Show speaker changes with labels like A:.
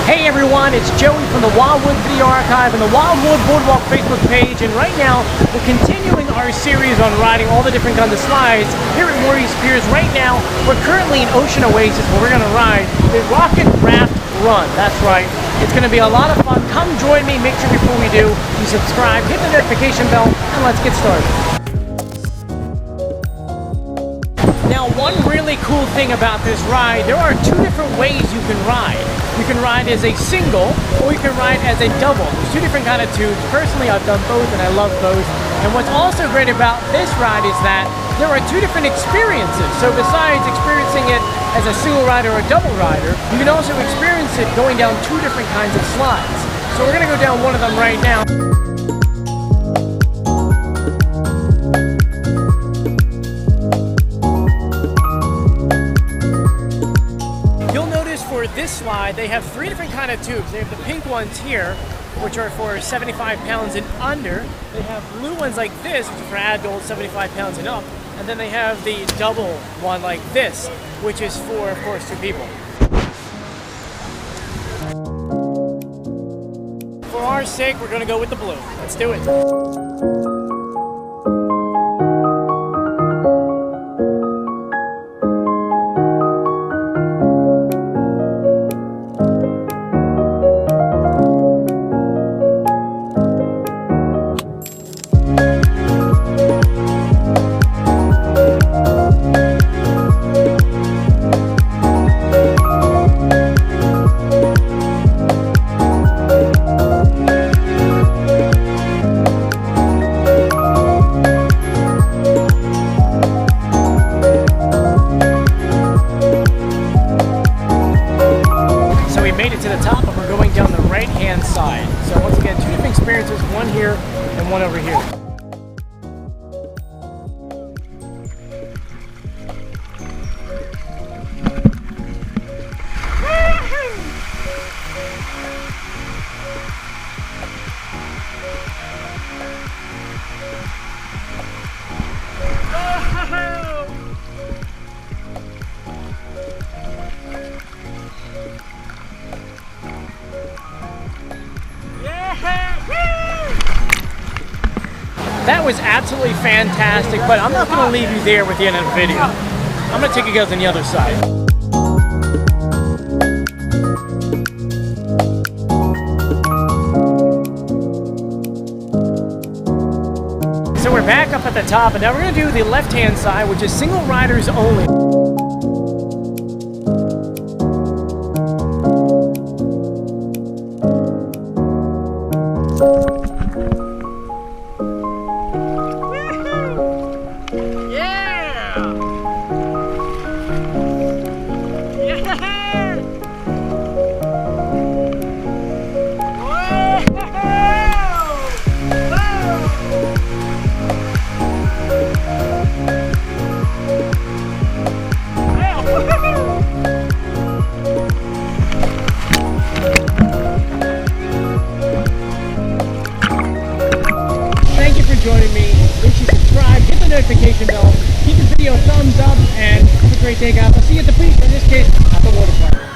A: Hey everyone, it's Joey from the Wildwood Video Archive and the Wildwood Boardwalk Facebook page, and right now we're continuing our series on riding all the different kinds of slides here at Morey's Piers. Right now we're currently in Ocean Oasis where we're going to ride the Rocket Raft Run. That's right, it's going to be a lot of fun. Come join me. Make sure before we do you subscribe, hit the notification bell, and let's get started. Now, one really cool thing about this ride, there are two different ways you can ride. You can ride as a single, or you can ride as a double. There's two different kind of tubes. Personally, I've done both, and I love both. And what's also great about this ride is that there are two different experiences. So besides experiencing it as a single rider or a double rider, you can also experience it going down two different kinds of slides. So we're going to go down one of them right now. For this slide, they have three different kind of tubes. They have the pink ones here, which are for 75 pounds and under. They have blue ones like this, which are for adults 75 pounds and up. And then they have the double one like this, which is for, of course, two people. For our sake, we're going to go with the blue. Let's do it. To the top, and we're going down the right hand side. So once again, two different experiences, one here and one over here. That was absolutely fantastic, but I'm not going to leave you there with the end of the video. I'm going to take you guys on the other side. So we're back up at the top, and now we're going to do the left-hand side, which is single riders only. Joining me. Make sure you subscribe, hit the notification bell, give the video a thumbs up, and have a great day, guys. I'll see you at the beach, in this case, at the water park.